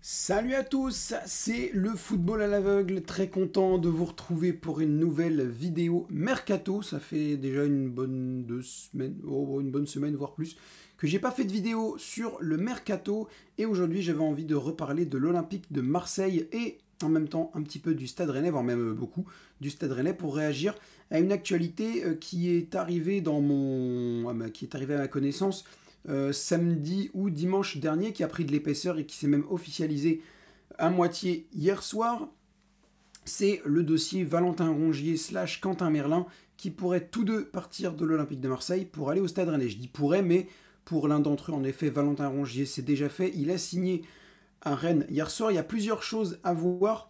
Salut à tous, c'est le football à l'aveugle, très content de vous retrouver pour une nouvelle vidéo Mercato. Ça fait déjà une bonne 2 semaines, une bonne semaine voire plus, que j'ai pas fait de vidéo sur le Mercato. Et aujourd'hui j'avais envie de reparler de l'Olympique de Marseille et en même temps un petit peu du Stade Rennais, voire même beaucoup du Stade Rennais pour réagir à une actualité qui est arrivée qui est arrivée à ma connaissance samedi ou dimanche dernier, qui a pris de l'épaisseur et qui s'est même officialisé à moitié hier soir. C'est le dossier Valentin Rongier / Quentin Merlin qui pourraient tous deux partir de l'Olympique de Marseille pour aller au Stade Rennais. Je dis pourrait, mais pour l'un d'entre eux, en effet, Valentin Rongier, c'est déjà fait. Il a signé à Rennes hier soir. Il y a plusieurs choses à voir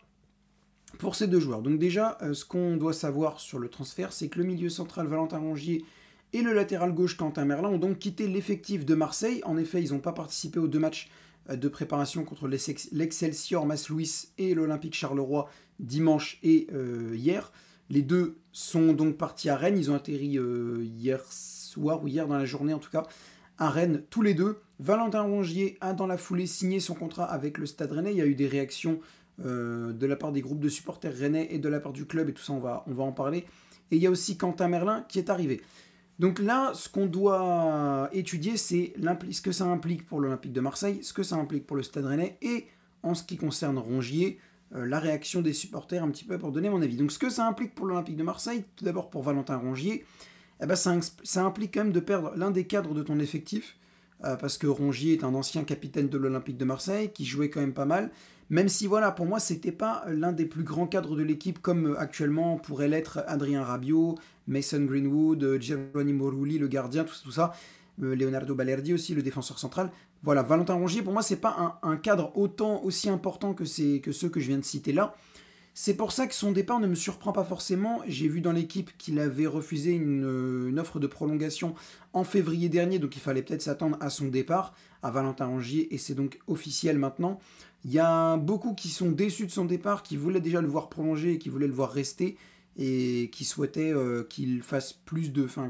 pour ces deux joueurs. Donc déjà, ce qu'on doit savoir sur le transfert, c'est que le milieu central Valentin Rongier et le latéral gauche Quentin Merlin ont donc quitté l'effectif de Marseille. En effet, ils n'ont pas participé aux 2 matchs de préparation contre l'Excelsior Mas-Louis et l'Olympique Charleroi dimanche et hier. Les deux sont donc partis à Rennes. Ils ont atterri hier soir ou hier dans la journée en tout cas à Rennes tous les deux. Valentin Rongier a dans la foulée signé son contrat avec le Stade Rennais. Il y a eu des réactions de la part des groupes de supporters rennais et de la part du club et tout ça, on va en parler. Et il y a aussi Quentin Merlin qui est arrivé. Donc là, ce qu'on doit étudier, c'est ce que ça implique pour l'Olympique de Marseille, ce que ça implique pour le Stade Rennais, et en ce qui concerne Rongier, la réaction des supporters un petit peu pour donner mon avis. Donc ce que ça implique pour l'Olympique de Marseille, tout d'abord pour Valentin Rongier, eh ben, ça implique quand même de perdre l'un des cadres de ton effectif, parce que Rongier est un ancien capitaine de l'Olympique de Marseille, qui jouait quand même pas mal, même si voilà, pour moi, c'était pas l'un des plus grands cadres de l'équipe, comme actuellement pourrait l'être Adrien Rabiot, Mason Greenwood, Giovanni Morulli, le gardien, tout ça, Leonardo Balerdi aussi, le défenseur central. Voilà, Valentin Rongier, pour moi, c'est pas un cadre aussi important que ceux que je viens de citer là. C'est pour ça que son départ ne me surprend pas forcément. J'ai vu dans l'équipe qu'il avait refusé une offre de prolongation en février dernier, donc il fallait peut-être s'attendre à son départ, à Valentin Rongier, et c'est donc officiel maintenant. Il y a beaucoup qui sont déçus de son départ, qui voulaient déjà le voir prolonger et qui voulaient le voir rester, et qui souhaitaient qu'il fasse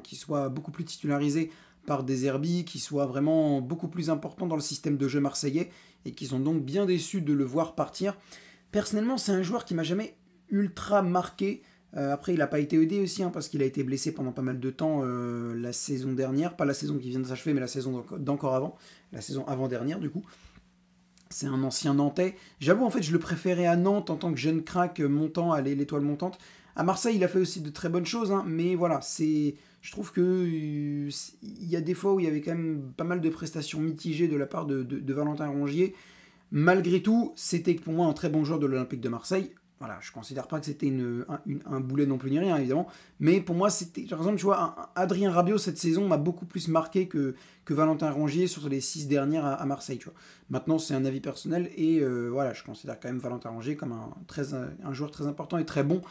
qu'il soit beaucoup plus titularisé par des Herbis, qu'il soit vraiment beaucoup plus important dans le système de jeu marseillais, et qui sont donc bien déçus de le voir partir. Personnellement, c'est un joueur qui m'a jamais ultra marqué. Après, il n'a pas été aidé aussi, parce qu'il a été blessé pendant pas mal de temps la saison dernière. Pas la saison qui vient de s'achever, mais la saison d'encore avant. La saison avant-dernière, du coup. C'est un ancien Nantais. J'avoue, en fait, je le préférais à Nantes en tant que jeune crack montant à l'étoile montante. À Marseille, il a fait aussi de très bonnes choses, mais voilà, je trouve que il y a des fois où il y avait quand même pas mal de prestations mitigées de la part de Valentin Rongier. Malgré tout, c'était pour moi un très bon joueur de l'Olympique de Marseille. Voilà, je ne considère pas que c'était un boulet non plus ni rien, évidemment. Mais pour moi, c'était. Par exemple, tu vois, Adrien Rabiot cette saison m'a beaucoup plus marqué que Valentin Rongier sur les 6 dernières à Marseille. Tu vois. Maintenant, c'est un avis personnel et voilà, je considère quand même Valentin Rongier comme un joueur très important et très bon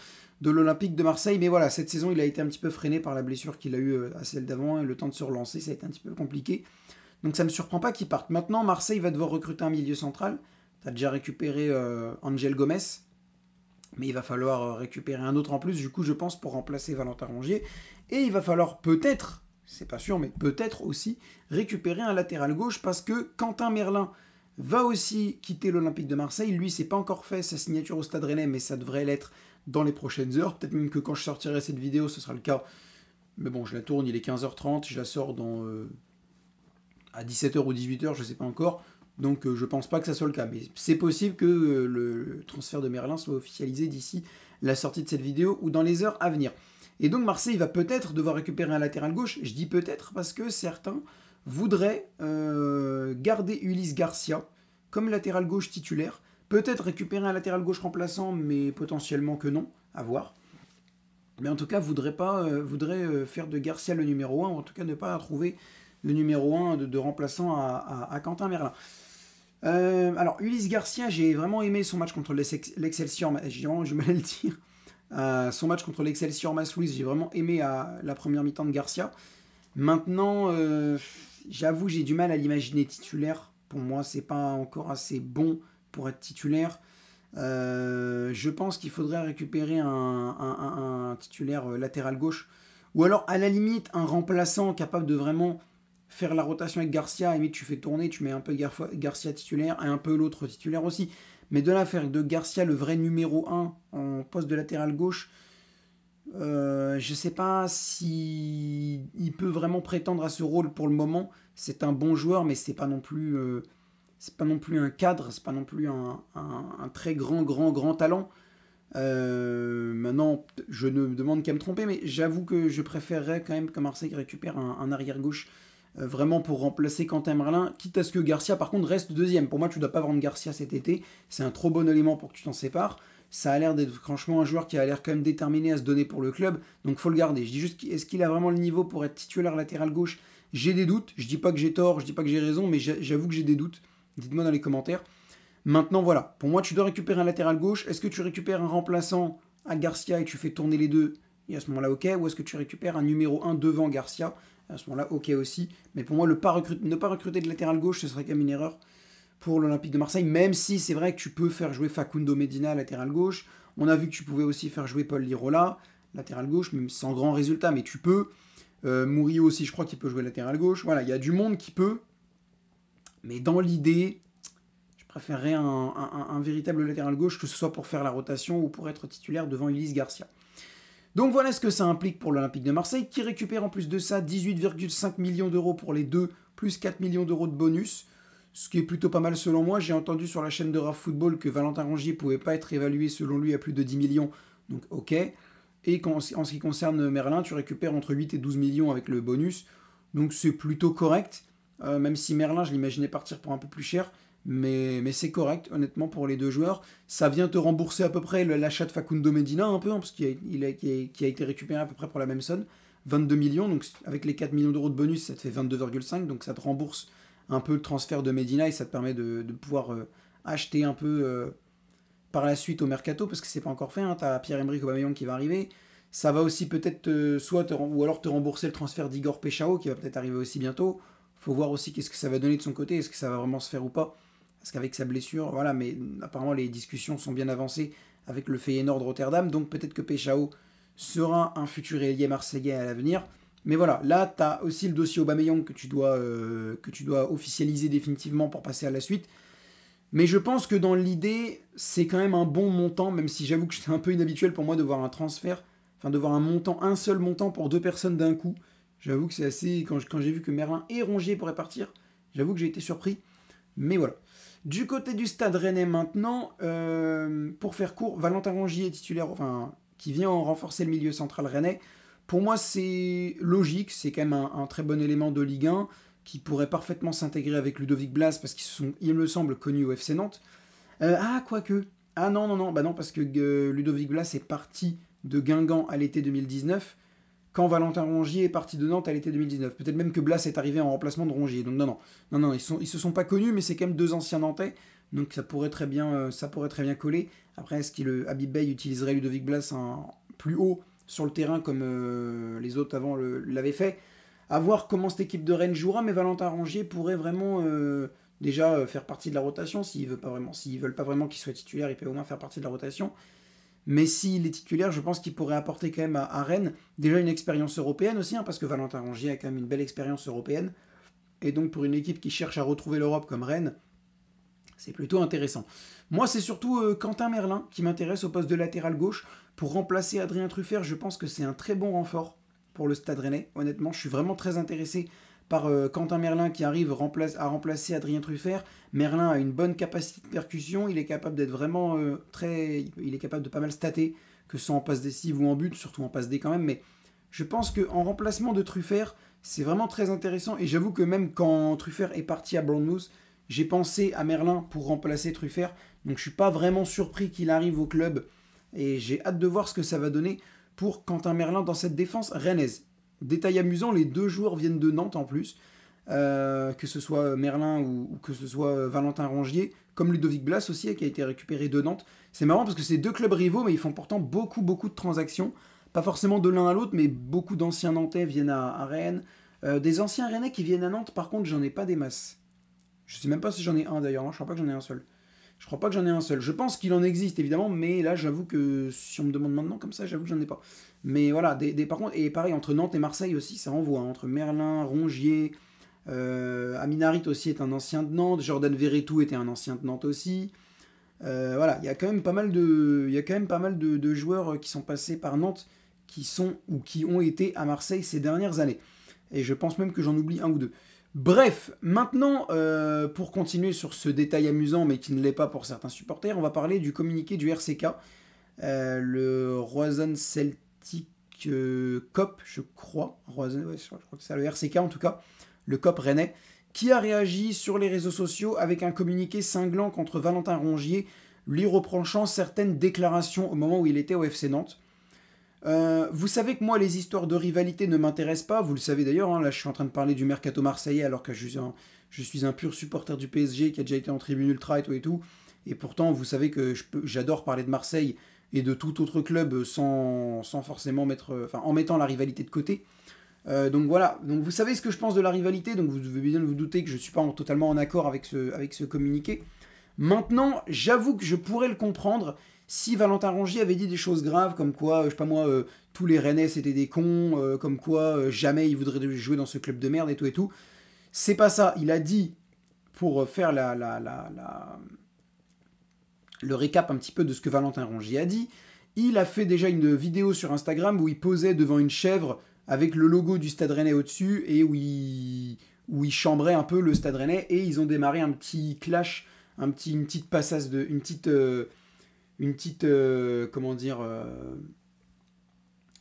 de l'Olympique de Marseille. Mais voilà, cette saison, il a été un petit peu freiné par la blessure qu'il a eue à celle d'avant et le temps de se relancer, ça a été un petit peu compliqué. Donc ça ne me surprend pas qu'il parte. Maintenant, Marseille va devoir recruter un milieu central. Tu as déjà récupéré Angel Gomez, mais il va falloir récupérer un autre en plus, du coup, je pense, pour remplacer Valentin Rongier. Et il va falloir peut-être, c'est pas sûr, mais peut-être aussi, récupérer un latéral gauche, parce que Quentin Merlin va aussi quitter l'Olympique de Marseille. Lui, c'est pas encore fait sa signature au Stade Rennais, mais ça devrait l'être dans les prochaines heures. Peut-être même que quand je sortirai cette vidéo, ce sera le cas. Mais bon, je la tourne, il est 15h30, je la sors à 17h ou 18h, je ne sais pas encore. Donc je pense pas que ça soit le cas. Mais c'est possible que le transfert de Merlin soit officialisé d'ici la sortie de cette vidéo ou dans les heures à venir. Et donc Marseille va peut-être devoir récupérer un latéral gauche. Je dis peut-être parce que certains voudraient garder Ulysse Garcia comme latéral gauche titulaire. Peut-être récupérer un latéral gauche remplaçant, mais potentiellement que non, à voir. Mais en tout cas, voudrait faire de Garcia le numéro 1, ou en tout cas ne pas trouver le numéro 1 de remplaçant à Quentin Merlin. Alors, Ulysse Garcia, j'ai vraiment aimé son match contre l'Excelsior, j'ai vraiment du mal à le dire. Son match contre l'Excelsior Mas-Louis, j'ai vraiment aimé la première mi-temps de Garcia. Maintenant, j'avoue, j'ai du mal à l'imaginer titulaire. Pour moi, c'est pas encore assez bon pour être titulaire. Je pense qu'il faudrait récupérer un titulaire latéral gauche, ou alors à la limite un remplaçant capable de vraiment faire la rotation avec Garcia, et tu fais tourner, tu mets un peu Garcia titulaire et un peu l'autre titulaire aussi. Mais de là faire de Garcia le vrai numéro 1 en poste de latéral gauche, je sais pas si il peut vraiment prétendre à ce rôle pour le moment. C'est un bon joueur, mais c'est pas non plus un cadre, c'est pas non plus un très grand talent. Maintenant, je ne me demande qu'à me tromper, mais j'avoue que je préférerais quand même que Marseille récupère un arrière gauche vraiment pour remplacer Quentin Merlin, quitte à ce que Garcia par contre reste deuxième. Pour moi, tu ne dois pas vendre Garcia cet été, c'est un trop bon élément pour que tu t'en sépares. Ça a l'air d'être franchement un joueur qui a l'air quand même déterminé à se donner pour le club, donc faut le garder. Je dis juste, est-ce qu'il a vraiment le niveau pour être titulaire latéral gauche? J'ai des doutes, je dis pas que j'ai tort, je dis pas que j'ai raison, mais j'avoue que j'ai des doutes. Dites-moi dans les commentaires. Maintenant voilà, pour moi tu dois récupérer un latéral gauche. Est-ce que tu récupères un remplaçant à Garcia et tu fais tourner les deux? Et à ce moment-là, ok. Ou est-ce que tu récupères un numéro 1 devant Garcia? À ce moment-là, ok aussi. Mais pour moi, ne pas recruter de latéral gauche, ce serait quand même une erreur pour l'Olympique de Marseille, même si c'est vrai que tu peux faire jouer Facundo Medina latéral gauche. On a vu que tu pouvais aussi faire jouer Paul Lirola latéral gauche, même sans grand résultat, mais tu peux. Murillo aussi, je crois qu'il peut jouer latéral gauche. Voilà, il y a du monde qui peut. Mais dans l'idée, je préférerais un véritable latéral gauche, que ce soit pour faire la rotation ou pour être titulaire devant Ulysse Garcia. Donc voilà ce que ça implique pour l'Olympique de Marseille, qui récupère en plus de ça 18,5 millions d'euros pour les deux, plus 4 millions d'euros de bonus, ce qui est plutôt pas mal selon moi. J'ai entendu sur la chaîne de Raf Football que Valentin Rongier pouvait pas être évalué selon lui à plus de 10 millions, donc ok. Et en ce qui concerne Merlin, tu récupères entre 8 et 12 millions avec le bonus, donc c'est plutôt correct, même si Merlin, je l'imaginais partir pour un peu plus cher. Mais c'est correct, honnêtement, pour les deux joueurs. Ça vient te rembourser à peu près l'achat de Facundo Medina, un peu, hein, parce qu'il a été récupéré à peu près pour la même somme, 22 millions, donc avec les 4 millions d'euros de bonus, ça te fait 22,5, donc ça te rembourse un peu le transfert de Medina, et ça te permet de pouvoir acheter un peu par la suite au mercato, parce que c'est pas encore fait, hein, tu as Pierre-Emerick Aubameyang qui va arriver. Ça va aussi peut-être ou alors te rembourser le transfert d'Igor Pechao, qui va peut-être arriver aussi bientôt. Faut voir aussi qu'est-ce que ça va donner de son côté, est-ce que ça va vraiment se faire ou pas. Parce qu'avec sa blessure, voilà, mais apparemment les discussions sont bien avancées avec le Feyenoord Rotterdam, donc peut-être que Pechao sera un futur ailier marseillais à l'avenir. Mais voilà, là, tu as aussi le dossier Aubameyang que tu dois officialiser définitivement pour passer à la suite. Mais je pense que dans l'idée, c'est quand même un bon montant, même si j'avoue que c'est un peu inhabituel pour moi de voir un transfert, enfin de voir un seul montant pour deux personnes d'un coup. J'avoue que c'est assez... Quand j'ai vu que Merlin et Rongier pourraient partir, j'avoue que j'ai été surpris. Mais voilà. Du côté du Stade Rennais maintenant, pour faire court, Valentin Rongier titulaire, enfin, qui vient en renforcer le milieu central rennais. Pour moi, c'est logique, c'est quand même un très bon élément de Ligue 1 qui pourrait parfaitement s'intégrer avec Ludovic Blas parce qu'ils sont, il me semble, connus au FC Nantes. Quoique. Ah non, bah non, parce que Ludovic Blas est parti de Guingamp à l'été 2019 quand Valentin Rongier est parti de Nantes à l'été 2019. Peut-être même que Blas est arrivé en remplacement de Rongier. Donc non, ils se sont pas connus, mais c'est quand même deux anciens Nantais, donc ça pourrait très bien coller. Après, est-ce que Habib Bey utiliserait Ludovic Blas plus haut sur le terrain comme les autres avant l'avaient fait? À voir comment cette équipe de Rennes jouera, mais Valentin Rongier pourrait vraiment déjà faire partie de la rotation. S'ils veulent pas vraiment qu'il soit titulaire, il peut au moins faire partie de la rotation. Mais s'il est titulaire, je pense qu'il pourrait apporter quand même à Rennes déjà une expérience européenne aussi, hein, parce que Valentin Rongier a quand même une belle expérience européenne. Et donc pour une équipe qui cherche à retrouver l'Europe comme Rennes, c'est plutôt intéressant. Moi, c'est surtout Quentin Merlin qui m'intéresse au poste de latéral gauche. Pour remplacer Adrien Truffert, je pense que c'est un très bon renfort pour le Stade Rennais. Honnêtement, je suis vraiment très intéressé par Quentin Merlin qui arrive à remplacer Adrien Truffert. Merlin a une bonne capacité de percussion, il est capable d'être vraiment il est capable de pas mal stater, que ce soit en passe décisive ou en but, surtout en passe D quand même, mais je pense qu'en remplacement de Truffert, c'est vraiment très intéressant, et j'avoue que même quand Truffert est parti à Bournemouth, j'ai pensé à Merlin pour remplacer Truffert, donc je suis pas vraiment surpris qu'il arrive au club, et j'ai hâte de voir ce que ça va donner pour Quentin Merlin dans cette défense rennaise. Détail amusant, les deux joueurs viennent de Nantes en plus, que ce soit Merlin ou que ce soit Valentin Rongier, comme Ludovic Blas aussi, qui a été récupéré de Nantes. C'est marrant parce que c'est deux clubs rivaux, mais ils font pourtant beaucoup de transactions. Pas forcément de l'un à l'autre, mais beaucoup d'anciens Nantais viennent à Rennes. Des anciens Rennais qui viennent à Nantes, par contre, j'en ai pas des masses. Je sais même pas si j'en ai un d'ailleurs, je crois pas que j'en ai un seul. Je pense qu'il en existe évidemment, mais là j'avoue que si on me demande maintenant comme ça, j'avoue que j'en ai pas. Mais voilà, par contre, et pareil, entre Nantes et Marseille aussi, ça envoie. Entre Merlin, Rongier, Amin Harit aussi est un ancien de Nantes. Jordan Verretou était un ancien de Nantes aussi. Voilà, il y a quand même pas mal de joueurs qui sont passés par Nantes qui sont ou qui ont été à Marseille ces dernières années. Et je pense même que j'en oublie un ou deux. Bref, maintenant, pour continuer sur ce détail amusant, mais qui ne l'est pas pour certains supporters, on va parler du communiqué du RCK, le Roison Celtic Cop, je crois. Je crois que c'est le RCK en tout cas, le Cop rennais, qui a réagi sur les réseaux sociaux avec un communiqué cinglant contre Valentin Rongier, lui reprochant certaines déclarations au moment où il était au FC Nantes. Vous savez que moi, les histoires de rivalité ne m'intéressent pas. Vous le savez d'ailleurs, hein, là je suis en train de parler du mercato marseillais alors que je suis un pur supporter du PSG qui a déjà été en tribune ultra et tout. Et pourtant, vous savez que j'adore parler de Marseille et de tout autre club sans forcément en mettant la rivalité de côté. Donc voilà, donc vous savez ce que je pense de la rivalité, donc vous devez bien vous douter que je ne suis pas totalement en accord avec ce communiqué. Maintenant, j'avoue que je pourrais le comprendre si Valentin Rongier avait dit des choses graves, comme quoi, je sais pas moi, tous les Rennais c'était des cons, comme quoi jamais il voudrait jouer dans ce club de merde et tout et tout. C'est pas ça, il a dit, pour faire le récap un petit peu de ce que Valentin Rongier a dit, il a fait déjà une vidéo sur Instagram où il posait devant une chèvre avec le logo du Stade Rennais au-dessus et où il chambrait un peu le Stade Rennais et ils ont démarré un petit clash, une petite passage de...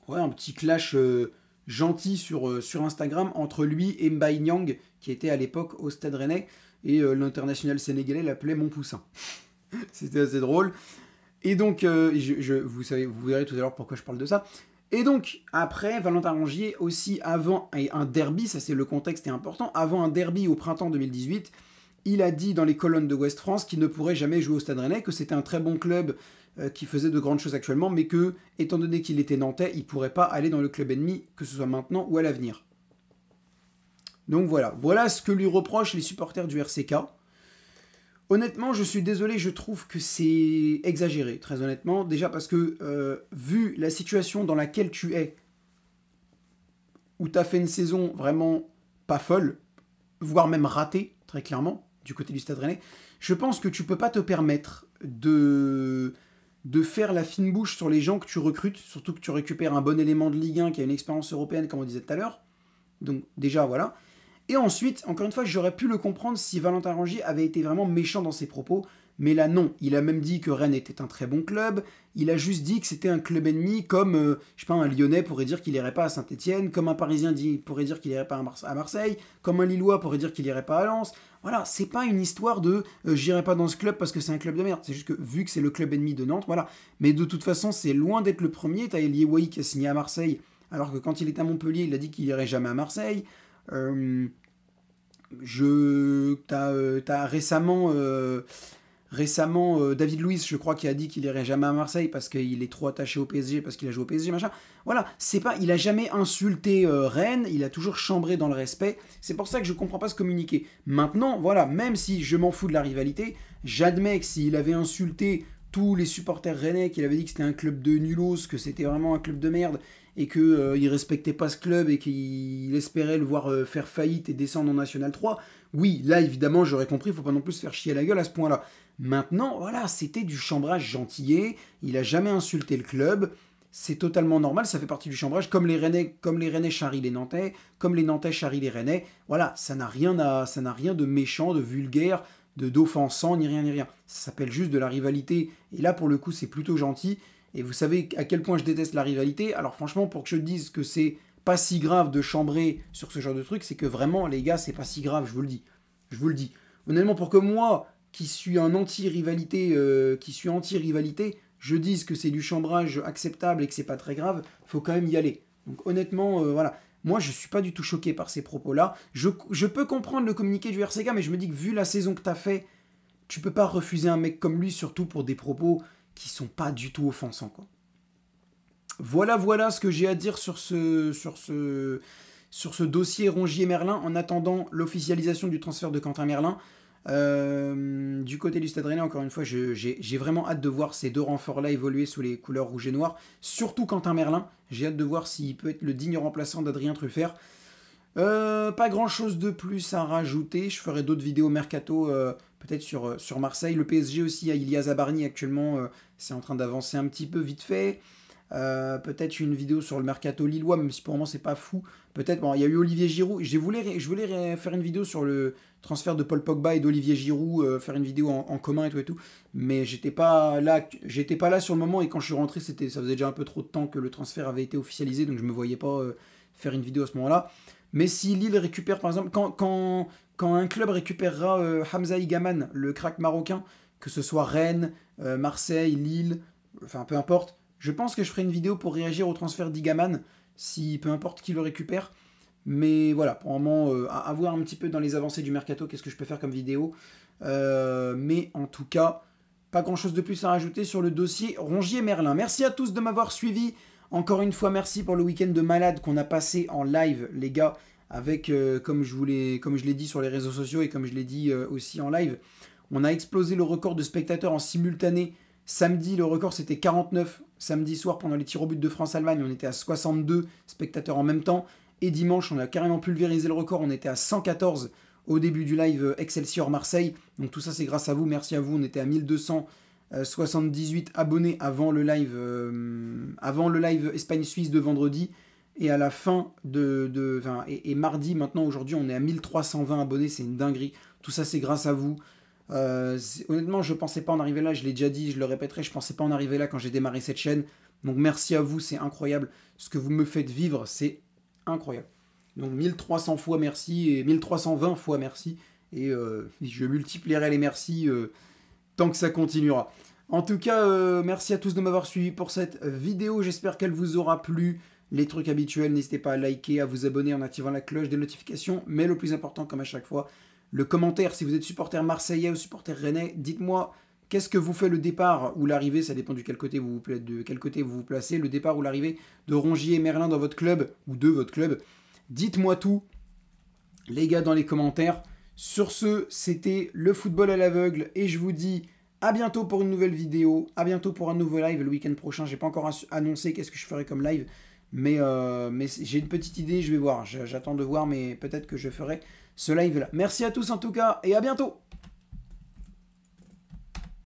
un petit clash gentil sur Instagram entre lui et Mbaye Niang qui était à l'époque au Stade Rennais et l'international sénégalais l'appelait Mon Poussin. C'était assez drôle. Et donc, vous verrez tout à l'heure pourquoi je parle de ça. Et donc, après, Valentin Rongier, aussi avant un derby, ça c'est le contexte est important, avant un derby au printemps 2018, il a dit dans les colonnes de Ouest France qu'il ne pourrait jamais jouer au Stade Rennais, que c'était un très bon club qui faisait de grandes choses actuellement, mais que, étant donné qu'il était nantais, il ne pourrait pas aller dans le club ennemi, que ce soit maintenant ou à l'avenir. Donc voilà ce que lui reprochent les supporters du RCK. Honnêtement, je suis désolé, je trouve que c'est exagéré, très honnêtement. Déjà parce que, vu la situation dans laquelle tu es, où tu as fait une saison vraiment pas folle, voire même ratée, très clairement, du côté du Stade Rennais, je pense que tu peux pas te permettre de faire la fine bouche sur les gens que tu recrutes, surtout que tu récupères un bon élément de Ligue 1 qui a une expérience européenne, comme on disait tout à l'heure. Donc déjà, voilà. Et ensuite, encore une fois, j'aurais pu le comprendre si Valentin Rongier avait été vraiment méchant dans ses propos, mais là non. Il a même dit que Rennes était un très bon club, il a juste dit que c'était un club ennemi, comme, je sais pas, un Lyonnais pourrait dire qu'il irait pas à Saint-Etienne, comme un Parisien pourrait dire qu'il irait pas à Marseille, comme un Lillois pourrait dire qu'il irait pas à Lens. Voilà, c'est pas une histoire de j'irai pas dans ce club parce que c'est un club de merde, c'est juste que vu que c'est le club ennemi de Nantes, voilà. Mais de toute façon, c'est loin d'être le premier. T'as Elie Wahi qui a signé à Marseille, alors que quand il était à Montpellier, il a dit qu'il irait jamais à Marseille. T'as récemment David Luiz, je crois, qui a dit qu'il irait jamais à Marseille parce qu'il est trop attaché au PSG, parce qu'il a joué au PSG, machin. Voilà, il a jamais insulté Rennes, il a toujours chambré dans le respect. C'est pour ça que je comprends pas ce communiqué. Maintenant, voilà, même si je m'en fous de la rivalité, j'admets que s'il avait insulté tous les supporters rennais, qu'il avait dit que c'était un club de nulos, que c'était vraiment un club de merde, et qu'il respectait pas ce club et qu'il espérait le voir faire faillite et descendre en National 3, oui, là évidemment j'aurais compris, il faut pas non plus se faire chier à la gueule à ce point-là. Maintenant, voilà, c'était du chambrage gentillet, il a jamais insulté le club, c'est totalement normal, ça fait partie du chambrage, comme les Rennais charrient les Nantais, comme les Nantais charrient les Rennais, voilà, ça n'a rien de méchant, de vulgaire, d'offensant, ni rien, ni rien. Ça s'appelle juste de la rivalité, et là pour le coup c'est plutôt gentil. Et vous savez à quel point je déteste la rivalité. Alors franchement, pour que je dise que c'est pas si grave de chambrer sur ce genre de truc, c'est que vraiment, les gars, c'est pas si grave, je vous le dis. Je vous le dis. Honnêtement, pour que moi, qui suis un anti-rivalité, je dise que c'est du chambrage acceptable et que c'est pas très grave, faut quand même y aller. Donc honnêtement, voilà. Moi, je suis pas du tout choqué par ces propos-là. Je peux comprendre le communiqué du RCK, mais je me dis que vu la saison que t'as fait, tu peux pas refuser un mec comme lui, surtout pour des propos qui sont pas du tout offensants, quoi. Voilà ce que j'ai à dire sur ce dossier Rongier-Merlin en attendant l'officialisation du transfert de Quentin Merlin. Du côté du Stade Rennais, encore une fois, j'ai vraiment hâte de voir ces deux renforts-là évoluer sous les couleurs rouge et noir. Surtout Quentin Merlin, j'ai hâte de voir s'il peut être le digne remplaçant d'Adrien Truffert. Pas grand chose de plus à rajouter. Je ferai d'autres vidéos mercato, peut-être sur Marseille. Le PSG aussi, à Ilia Zabarni actuellement, c'est en train d'avancer un petit peu vite fait. Peut-être une vidéo sur le mercato lillois, même si pour le moment c'est pas fou. Peut-être, bon, il y a eu Olivier Giroud. Je voulais faire une vidéo sur le transfert de Paul Pogba et d'Olivier Giroud, faire une vidéo en commun et tout. Mais j'étais pas là sur le moment et quand je suis rentré, ça faisait déjà un peu trop de temps que le transfert avait été officialisé, donc je me voyais pas faire une vidéo à ce moment-là. Mais si Lille récupère, par exemple, quand un club récupérera Hamza Igaman, le crack marocain, que ce soit Rennes, Marseille, Lille, enfin peu importe, je pense que je ferai une vidéo pour réagir au transfert d'Igaman, si peu importe qui le récupère. Mais voilà, pour le moment, à voir un petit peu dans les avancées du mercato, qu'est-ce que je peux faire comme vidéo. Mais en tout cas, pas grand-chose de plus à rajouter sur le dossier Rongier-Merlin. Merci à tous de m'avoir suivi. Encore une fois, merci pour le week-end de malade qu'on a passé en live, les gars, avec, comme je l'ai dit sur les réseaux sociaux et comme je l'ai dit aussi en live, on a explosé le record de spectateurs en simultané. Samedi, le record c'était 49. Samedi soir, pendant les tirs au but de France-Allemagne, on était à 62 spectateurs en même temps. Et dimanche, on a carrément pulvérisé le record, on était à 114 au début du live Excelsior-Marseille. Donc tout ça, c'est grâce à vous, merci à vous. On était à 1278 abonnés avant le live Espagne-Suisse de vendredi. Et à la fin et mardi, maintenant, aujourd'hui, on est à 1320 abonnés, c'est une dinguerie. Tout ça, c'est grâce à vous. Honnêtement, je pensais pas en arriver là, je l'ai déjà dit, je le répéterai, je pensais pas en arriver là quand j'ai démarré cette chaîne. Donc merci à vous, c'est incroyable. Ce que vous me faites vivre, c'est incroyable. Donc 1300 fois merci et 1320 fois merci. Et je multiplierai les merci tant que ça continuera. En tout cas, merci à tous de m'avoir suivi pour cette vidéo. J'espère qu'elle vous aura plu. Les trucs habituels, n'hésitez pas à liker, à vous abonner en activant la cloche des notifications. Mais le plus important, comme à chaque fois, le commentaire. Si vous êtes supporter marseillais ou supporter rennais, dites-moi qu'est-ce que vous fait le départ ou l'arrivée, ça dépend de quel côté vous vous placez, le départ ou l'arrivée de Rongier et Merlin dans votre club ou de votre club. Dites-moi tout, les gars, dans les commentaires. Sur ce, c'était le football à l'aveugle et je vous dis à bientôt pour une nouvelle vidéo, à bientôt pour un nouveau live le week-end prochain. J'ai pas encore annoncé qu'est-ce que je ferai comme live, mais j'ai une petite idée, je vais voir. J'attends de voir, mais peut-être que je ferai ce live là. Merci à tous en tout cas et à bientôt.